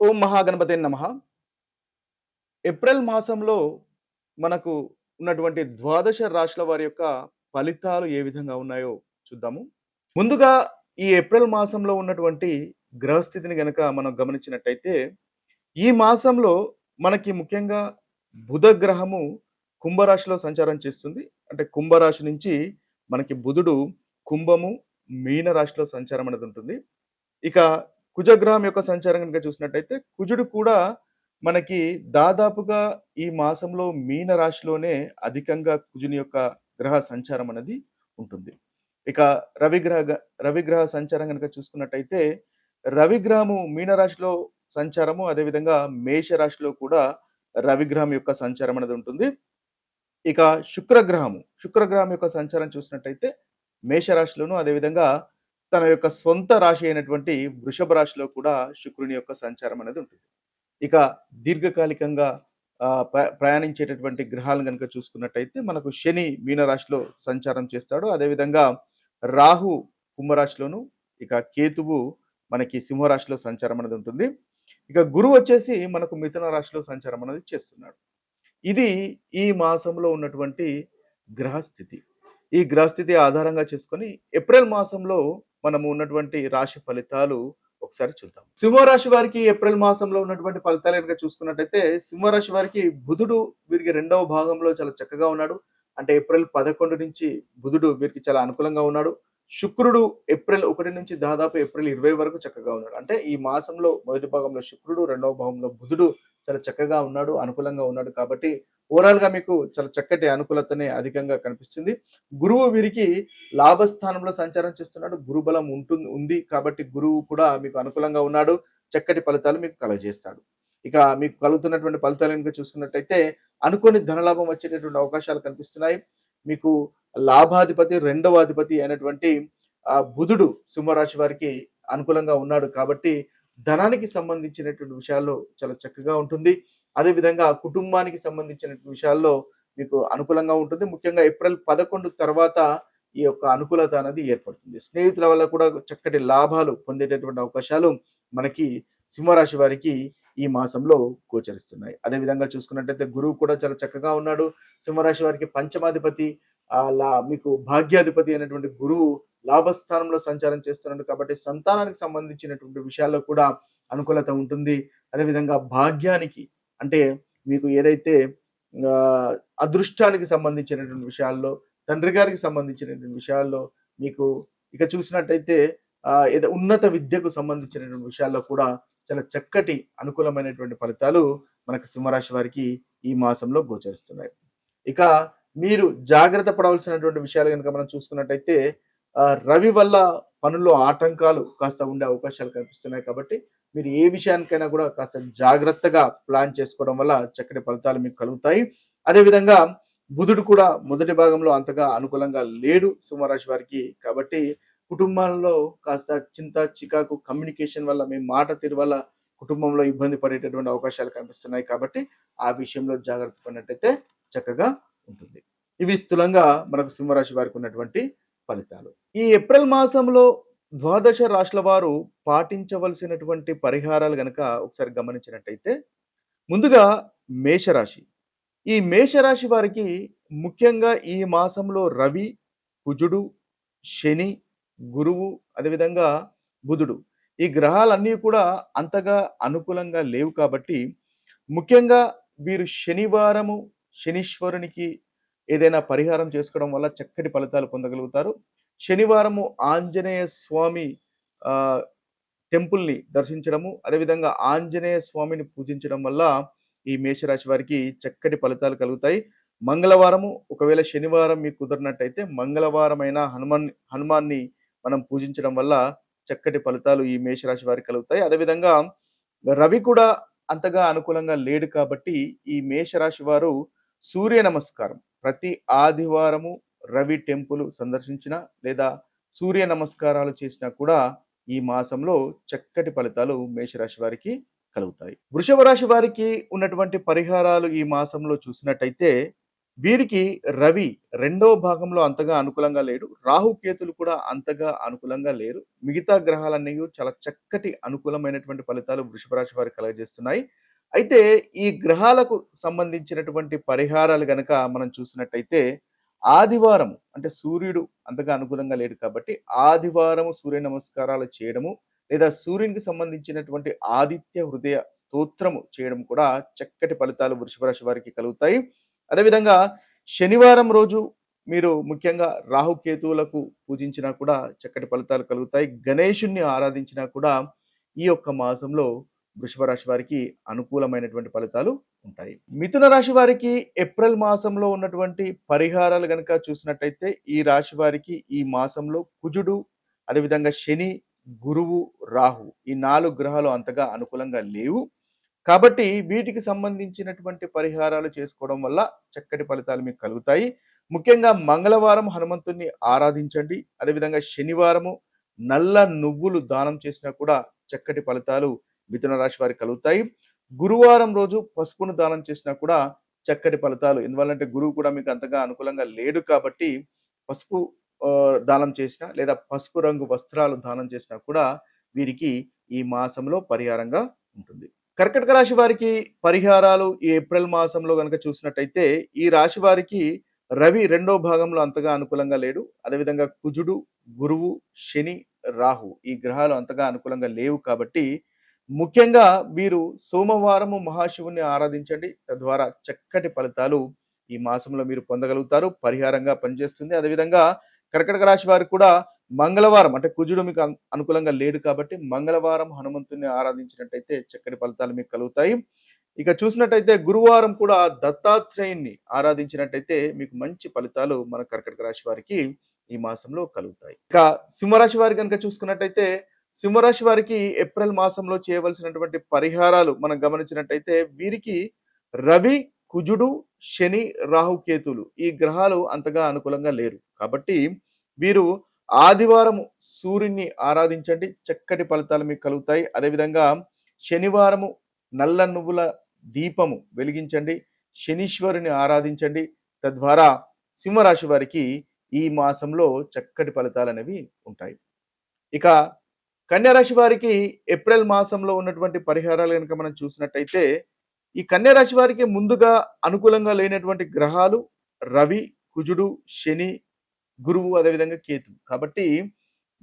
ఓం మహాగణపతే నమః. ఏప్రిల్ మాసంలో మనకు ఉన్నటువంటి ద్వాదశ రాశుల వారి యొక్క ఫలితాలు ఏ విధంగా ఉన్నాయో చూద్దాము. ముందుగా ఈ ఏప్రిల్ మాసంలో ఉన్నటువంటి గ్రహస్థితిని గనక మనం గమనించినట్టయితే, ఈ మాసంలో మనకి ముఖ్యంగా బుధ గ్రహము కుంభరాశిలో సంచారం చేస్తుంది. అంటే కుంభరాశి నుంచి మనకి బుధుడు కుంభము, మీన రాశిలో సంచారం అనేది ఉంటుంది. ఇక కుజగ్రహం యొక్క సంచారం గనుక చూసినట్టయితే, కుజుడు కూడా మనకి దాదాపుగా ఈ మాసంలో మీన రాశిలోనే అధికంగా కుజుని యొక్క గ్రహ సంచారం అనేది ఉంటుంది. ఇక రవిగ్రహ సంచారం గనుక చూసుకున్నట్టయితే, రవిగ్రహము మీన రాశిలో సంచారము, అదేవిధంగా మేష రాశిలో కూడా రవిగ్రహం యొక్క సంచారం అనేది ఉంటుంది. ఇక శుక్రగ్రహం యొక్క సంచారం చూసినట్టయితే మేషరాశిలోను, అదేవిధంగా తన యొక్క సొంత రాశి అయినటువంటి వృషభ రాశిలో కూడా శుక్రుని యొక్క సంచారం అనేది ఉంటుంది. ఇక దీర్ఘకాలికంగా ప్రయాణించేటటువంటి గ్రహాలను గనుక చూసుకున్నట్టయితే మనకు శని మీనరాశిలో సంచారం చేస్తాడు. అదేవిధంగా రాహు కుంభరాశిలోను, ఇక కేతువు మనకి సింహరాశిలో సంచారం అనేది ఉంటుంది. ఇక గురువు వచ్చేసి మనకు మిథున రాశిలో సంచారం అనేది చేస్తున్నాడు. ఇది ఈ మాసంలో ఉన్నటువంటి గ్రహస్థితి. ఈ గ్రహస్థితి ఆధారంగా చేసుకొని ఏప్రిల్ మాసంలో మనము ఉన్నటువంటి రాశి ఫలితాలు ఒకసారి చూద్దాం. సింహరాశి వారికి ఏప్రిల్ మాసంలో ఉన్నటువంటి ఫలితాలు కనుక చూసుకున్నట్టయితే, సింహరాశి వారికి బుధుడు వీరికి రెండవ భాగంలో చాలా చక్కగా ఉన్నాడు. అంటే ఏప్రిల్ 11 నుంచి బుధుడు వీరికి చాలా అనుకూలంగా ఉన్నాడు. శుక్రుడు ఏప్రిల్ 1 నుంచి దాదాపు ఏప్రిల్ 20 వరకు చక్కగా ఉన్నాడు. అంటే ఈ మాసంలో మొదటి భాగంలో శుక్రుడు, రెండవ భాగంలో బుధుడు చాలా చక్కగా ఉన్నాడు, అనుకూలంగా ఉన్నాడు. కాబట్టి ఓవరాల్ గా మీకు చాలా చక్కటి అనుకూలతనే అధికంగా కనిపిస్తుంది. గురువు వీరికి లాభస్థానంలో సంచారం చేస్తున్నాడు. గురుబలం ఉంది కాబట్టి గురువు కూడా మీకు అనుకూలంగా ఉన్నాడు. చక్కటి ఫలితాలు మీకు కలగజేస్తాడు. ఇక మీకు కలుగుతున్నటువంటి ఫలితాలు కనుక చూసుకున్నట్టయితే, అనుకోని ధనలాభం వచ్చేటటువంటి అవకాశాలు కనిపిస్తున్నాయి. మీకు లాభాధిపతి, రెండవ అధిపతి అయినటువంటి బుధుడు సింహరాశి వారికి అనుకూలంగా ఉన్నాడు కాబట్టి ధనానికి సంబంధించినటువంటి విషయాల్లో చాలా చక్కగా ఉంటుంది. అదేవిధంగా కుటుంబానికి సంబంధించిన విషయాల్లో మీకు అనుకూలంగా ఉంటుంది. ముఖ్యంగా ఏప్రిల్ 11 తర్వాత ఈ యొక్క అనుకూలత అనేది ఏర్పడుతుంది. స్నేహితుల వల్ల కూడా చక్కటి లాభాలు పొందేటటువంటి అవకాశాలు మనకి సింహరాశి వారికి ఈ మాసంలో గోచరిస్తున్నాయి. అదేవిధంగా చూసుకున్నట్టయితే గురువు కూడా చాలా చక్కగా ఉన్నాడు. సింహరాశి వారికి పంచమాధిపతి, మీకు భాగ్యాధిపతి అయినటువంటి గురువు లాభస్థానంలో సంచారం చేస్తున్నాడు కాబట్టి సంతానానికి సంబంధించినటువంటి విషయాల్లో కూడా అనుకూలత ఉంటుంది. అదేవిధంగా భాగ్యానికి అంటే మీకు ఏదైతే అదృష్టానికి సంబంధించినటువంటి విషయాల్లో, తండ్రి గారికి సంబంధించినటువంటి విషయాల్లో మీకు ఇక చూసినట్టయితే ఏదో ఉన్నత విద్యకు సంబంధించినటువంటి విషయాల్లో కూడా చాలా చక్కటి అనుకూలమైనటువంటి ఫలితాలు మనకు సింహరాశి వారికి ఈ మాసంలో గోచరిస్తున్నాయి. ఇక మీరు జాగ్రత్త పడవలసినటువంటి విషయాలు కనుక మనం చూసుకున్నట్టయితే, రవి వల్ల పనుల్లో ఆటంకాలు కాస్త ఉండే అవకాశాలు కనిపిస్తున్నాయి కాబట్టి మీరు ఏ విషయానికైనా కూడా కాస్త జాగ్రత్తగా ప్లాన్ చేసుకోవడం వల్ల చక్కటి ఫలితాలు మీకు కలుగుతాయి. అదేవిధంగా బుధుడు కూడా మొదటి భాగంలో అంతగా అనుకూలంగా లేడు సింహరాశి వారికి కాబట్టి కుటుంబాల్లో కాస్త చింత, చికాకు, కమ్యూనికేషన్ వల్ల, మీ మాట తీరు వల్ల కుటుంబంలో ఇబ్బంది పడేటటువంటి అవకాశాలు కనిపిస్తున్నాయి కాబట్టి ఆ విషయంలో జాగ్రత్త పడినట్టయితే చక్కగా ఉంటుంది. ఇవి స్థూలంగా మనకు సింహరాశి వారికి ఉన్నటువంటి ఫలితాలు. ఈ ఏప్రిల్ మాసంలో ద్వాదశ రాశుల వారు పాటించవలసినటువంటి పరిహారాలు గనక ఒకసారి గమనించినట్టయితే, ముందుగా మేషరాశి. ఈ మేషరాశి వారికి ముఖ్యంగా ఈ మాసంలో రవి, కుజుడు, శని, గురువు, అదేవిధంగా బుధుడు, ఈ గ్రహాలన్నీ కూడా అంతగా అనుకూలంగా లేవు కాబట్టి ముఖ్యంగా వీరు శనీశ్వరునికి ఏదైనా పరిహారం చేసుకోవడం వల్ల చక్కటి ఫలితాలు పొందగలుగుతారు. శనివారము ఆంజనేయ స్వామి టెంపుల్ని దర్శించడము, అదేవిధంగా ఆంజనేయ స్వామిని పూజించడం వల్ల ఈ మేషరాశి వారికి చక్కటి ఫలితాలు కలుగుతాయి. మంగళవారము, ఒకవేళ శనివారం మీకు కుదిరినట్టయితే మంగళవారమైన హనుమాన్ని మనం పూజించడం వల్ల చక్కటి ఫలితాలు ఈ మేషరాశి వారికి కలుగుతాయి. అదేవిధంగా రవి కూడా అంతగా అనుకూలంగా లేడు కాబట్టి ఈ మేషరాశి వారు సూర్య నమస్కారం ప్రతి ఆదివారము రవి టెంపుల్ సందర్శించిన లేదా సూర్య నమస్కారాలు చేసినా కూడా ఈ మాసంలో చక్కటి ఫలితాలు మేషరాశి వారికి కలుగుతాయి. వృషభ రాశి వారికి ఉన్నటువంటి పరిహారాలు ఈ మాసంలో చూసినట్టయితే, వీరికి రవి రెండో భాగంలో అంతగా అనుకూలంగా లేడు. రాహుకేతులు కూడా అంతగా అనుకూలంగా లేరు. మిగతా గ్రహాలన్నీయు చాలా చక్కటి అనుకూలమైనటువంటి ఫలితాలు వృషభ రాశి వారికి కలుగజేస్తున్నాయి. అయితే ఈ గ్రహాలకు సంబంధించినటువంటి పరిహారాలు గనక మనం చూసినట్టయితే ఆదివారం అంటే సూర్యుడు అంతగా అనుకూలంగా లేడు కాబట్టి ఆదివారం సూర్య నమస్కారాలు చేయడము లేదా సూర్యునికి సంబంధించినటువంటి ఆదిత్య హృదయ స్తోత్రము చేయడం కూడా చక్కటి ఫలితాలు వృషభ రాశి వారికి కలుగుతాయి. అదేవిధంగా శనివారం రోజు మీరు ముఖ్యంగా రాహుకేతువులకు పూజించినా కూడా చక్కటి ఫలితాలు కలుగుతాయి. గణేశుణ్ణి ఆరాధించినా కూడా ఈ యొక్క మాసంలో వృషభ రాశి వారికి అనుకూలమైనటువంటి ఫలితాలు ఉంటాయి. మిథున రాశి వారికి ఏప్రిల్ మాసంలో ఉన్నటువంటి పరిహారాలు గనక చూసినట్టయితే ఈ రాశి వారికి ఈ మాసంలో కుజుడు, అదేవిధంగా శని, గురువు, రాహు ఈ 4 గ్రహాలు అంతగా అనుకూలంగా లేవు. కాబట్టి వీటికి సంబంధించినటువంటి పరిహారాలు చేసుకోవడం వల్ల చక్కటి ఫలితాలు మీకు కలుగుతాయి. ముఖ్యంగా మంగళవారం హనుమంతుడిని ఆరాధించండి. అదేవిధంగా శనివారము నల్ల నువ్వులు దానం చేసినా కూడా చక్కటి ఫలితాలు మిథున రాశి వారికి కలుగుతాయి. గురువారం రోజు పసుపును దానం చేసినా కూడా చక్కటి ఫలితాలు. ఎందువల్లంటే గురువు కూడా మీకు అంతగా అనుకూలంగా లేడు కాబట్టి పసుపు దానం చేసినా లేదా పసుపు రంగు వస్త్రాలు దానం చేసినా కూడా వీరికి ఈ మాసంలో పరిహారంగా ఉంటుంది. కర్కటక రాశి వారికి పరిహారాలు ఈ ఏప్రిల్ మాసంలో గనక చూసినట్టయితే ఈ రాశి వారికి రవి రెండో భాగంలో అంతగా అనుకూలంగా లేడు. అదేవిధంగా కుజుడు, గురువు, శని, రాహు ఈ గ్రహాలు అంతగా అనుకూలంగా లేవు కాబట్టి ముఖ్యంగా వీరు సోమవారము మహాశివుని ఆరాధించండి. తద్వారా చక్కటి ఫలితాలు ఈ మాసంలో మీరు పొందగలుగుతారు. పరిహారంగా పనిచేస్తుంది. అదేవిధంగా కర్కటక రాశి వారికి కూడా మంగళవారం అంటే కుజుడు మీకు అనుకూలంగా లేడు కాబట్టి మంగళవారం హనుమంతుని ఆరాధించినట్టయితే చక్కటి ఫలితాలు మీకు కలుగుతాయి. ఇక చూసినట్టయితే గురువారం కూడా దత్తాత్రేయుని ఆరాధించినట్టయితే మీకు మంచి ఫలితాలు మన కర్కటక రాశి వారికి ఈ మాసంలో కలుగుతాయి. ఇక సింహరాశి వారి కనుక చూసుకున్నట్టయితే సింహరాశి వారికి ఏప్రిల్ మాసంలో చేయవలసినటువంటి పరిహారాలు మనం గమనించినట్టయితే వీరికి రవి, కుజుడు, శని, రాహుకేతులు ఈ గ్రహాలు అంతగా అనుకూలంగా లేరు కాబట్టి వీరు ఆదివారము సూర్యుని ఆరాధించండి. చక్కటి ఫలితాలు మీకు కలుగుతాయి. అదేవిధంగా శనివారము నల్ల నువ్వుల దీపము వెలిగించండి. శనీశ్వరుని ఆరాధించండి. తద్వారా సింహరాశి వారికి ఈ మాసంలో చక్కటి ఫలితాలు అనేవి ఉంటాయి. ఇక కన్యా రాశి వారికి ఏప్రిల్ మాసంలో ఉన్నటువంటి పరిహారాలు కనుక మనం చూసినట్టయితే ఈ కన్యా రాశి వారికి ముందుగా అనుకూలంగా లేనటువంటి గ్రహాలు రవి, కుజుడు, శని, గురువు అదేవిధంగా కేతు. కాబట్టి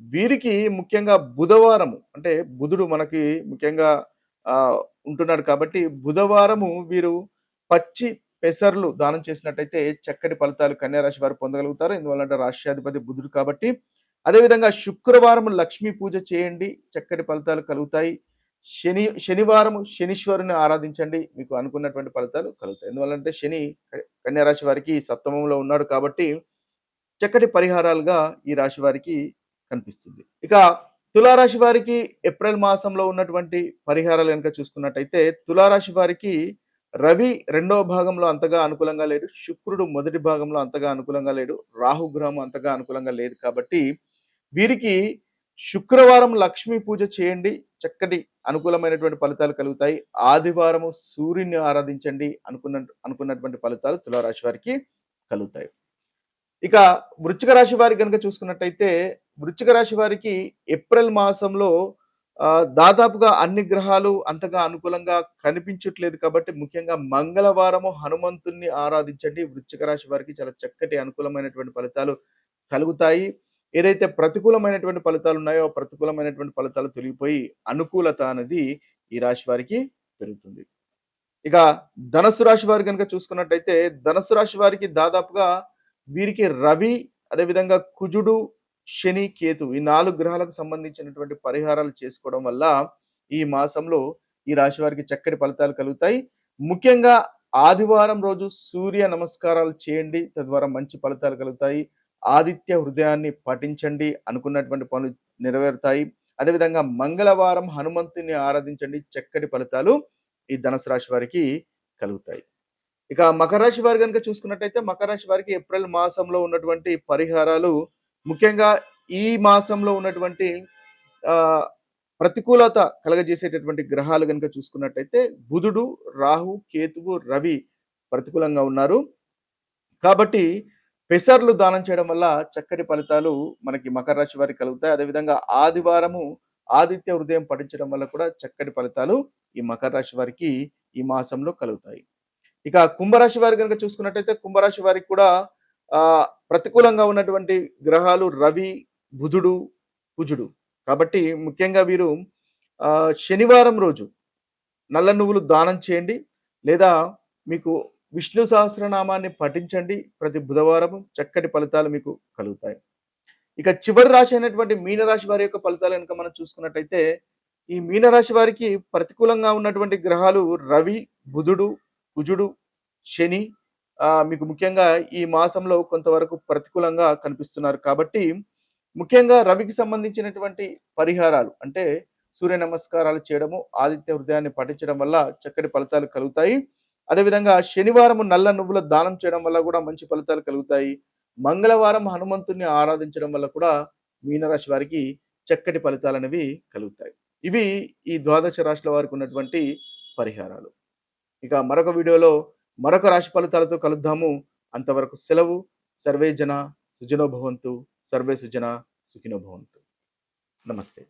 వీరికి ముఖ్యంగా బుధవారము అంటే బుధుడు మనకి ముఖ్యంగా ఉంటున్నాడు కాబట్టి బుధవారము వీరు పచ్చి పెసర్లు దానం చేసినట్టయితే చక్కటి ఫలితాలు కన్యా రాశి వారు పొందగలుగుతారు. ఎందువల్లంటే రాష్ట్రాధిపతి బుధుడు కాబట్టి. అదేవిధంగా శుక్రవారం లక్ష్మీ పూజ చేయండి. చక్కటి ఫలితాలు కలుగుతాయి. శనివారం శనీశ్వరుని ఆరాధించండి. మీకు అనుకున్నటువంటి ఫలితాలు కలుగుతాయి. ఎందువల్లంటే శని కన్యా రాశి వారికి సప్తమంలో ఉన్నాడు కాబట్టి చక్కటి పరిహారాలుగా ఈ రాశి వారికి కనిపిస్తుంది. ఇక తులారాశి వారికి ఏప్రిల్ మాసంలో ఉన్నటువంటి పరిహారాలు కనుక చూసుకున్నట్టయితే తులారాశి వారికి రవి రెండవ భాగంలో అంతగా అనుకూలంగా లేడు. శుక్రుడు మొదటి భాగంలో అంతగా అనుకూలంగా లేడు. రాహుగ్రహం అంతగా అనుకూలంగా లేదు కాబట్టి వీరికి శుక్రవారం లక్ష్మీ పూజ చేయండి. చక్కటి అనుకూలమైనటువంటి ఫలితాలు కలుగుతాయి. ఆదివారము సూర్యుని ఆరాధించండి. అనుకున్నటువంటి ఫలితాలు తులారాశి వారికి కలుగుతాయి. ఇక వృశ్చిక రాశి వారి కనుక చూసుకున్నట్టయితే వృశ్చిక రాశి వారికి ఏప్రిల్ మాసంలో దాదాపుగా అన్ని గ్రహాలు అంతగా అనుకూలంగా కనిపించట్లేదు కాబట్టి ముఖ్యంగా మంగళవారము హనుమంతుణ్ణి ఆరాధించండి. వృశ్చిక రాశి వారికి చాలా చక్కటి అనుకూలమైనటువంటి ఫలితాలు కలుగుతాయి. ఏదైతే ప్రతికూలమైనటువంటి ఫలితాలు ఉన్నాయో ప్రతికూలమైనటువంటి ఫలితాలు తొలగిపోయి అనుకూలత అనేది ఈ రాశి వారికి పెరుగుతుంది. ఇక ధనస్సు రాశి వారి కనుక చూసుకున్నట్టయితే ధనస్సు రాశి వారికి దాదాపుగా వీరికి రవి అదేవిధంగా కుజుడు, శని, కేతు ఈ 4 గ్రహాలకు సంబంధించినటువంటి పరిహారాలు చేసుకోవడం వల్ల ఈ మాసంలో ఈ రాశి వారికి చక్కటి ఫలితాలు కలుగుతాయి. ముఖ్యంగా ఆదివారం రోజు సూర్య నమస్కారాలు చేయండి. తద్వారా మంచి ఫలితాలు కలుగుతాయి. ఆదిత్య హృదయాన్ని పఠించండి. అనుకున్నటువంటి పనులు నెరవేరుతాయి. అదేవిధంగా మంగళవారం హనుమంతుని ఆరాధించండి. చక్కటి ఫలితాలు ఈ ధనుసు రాశి వారికి కలుగుతాయి. ఇక మకర రాశి వారి కనుక చూసుకున్నట్టయితే మకర రాశి వారికి ఏప్రిల్ మాసంలో ఉన్నటువంటి పరిహారాలు ముఖ్యంగా ఈ మాసంలో ఉన్నటువంటి ప్రతికూలత కలగజేసేటటువంటి గ్రహాలు కనుక చూసుకున్నట్టయితే బుధుడు, రాహు, కేతువు, రవి ప్రతికూలంగా ఉన్నారు. కాబట్టి పెసర్లు దానం చేయడం వల్ల చక్కటి ఫలితాలు మనకి మకర రాశి వారికి కలుగుతాయి. అదేవిధంగా ఆదివారము ఆదిత్య హృదయం పఠించడం వల్ల కూడా చక్కటి ఫలితాలు ఈ మకర రాశి వారికి ఈ మాసంలో కలుగుతాయి. ఇక కుంభరాశి వారి గనుక చూసుకున్నట్టయితే కుంభరాశి వారికి కూడా ప్రతికూలంగా ఉన్నటువంటి గ్రహాలు రవి, బుధుడు, కుజుడు. కాబట్టి ముఖ్యంగా వీరు శనివారం రోజు నల్ల నువ్వులు దానం చేయండి. లేదా మీకు విష్ణు సహస్రనామాన్ని పఠించండి. ప్రతి బుధవారం చక్కటి ఫలితాలు మీకు కలుగుతాయి. ఇక చివరి రాశి అయినటువంటి మీనరాశి వారి యొక్క ఫలితాలు కనుక మనం చూసుకున్నట్టయితే ఈ మీనరాశి వారికి ప్రతికూలంగా ఉన్నటువంటి గ్రహాలు రవి, బుధుడు, కుజుడు, శని మీకు ముఖ్యంగా ఈ మాసంలో కొంతవరకు ప్రతికూలంగా కనిపిస్తున్నారు. కాబట్టి ముఖ్యంగా రవికి సంబంధించినటువంటి పరిహారాలు అంటే సూర్య నమస్కారాలు చేయడము, ఆదిత్య హృదయాన్ని పఠించడం వల్ల చక్కటి ఫలితాలు కలుగుతాయి. అదేవిధంగా శనివారం నల్ల నువ్వుల దానం చేయడం వల్ల కూడా మంచి ఫలితాలు కలుగుతాయి. మంగళవారం హనుమంతుడిని ఆరాధించడం వల్ల కూడా మీనరాశి వారికి చక్కటి ఫలితాలు అనేవి కలుగుతాయి. ఇవి ఈ ద్వాదశ రాశుల వారికి ఉన్నటువంటి పరిహారాలు. ఇక మరొక వీడియోలో మరొక రాశి ఫలితాలతో కలుద్దాము. అంతవరకు సెలవు. సర్వే జన సుజనో భవంతు. సర్వే సుజన సుఖినో భవంతు. నమస్తే.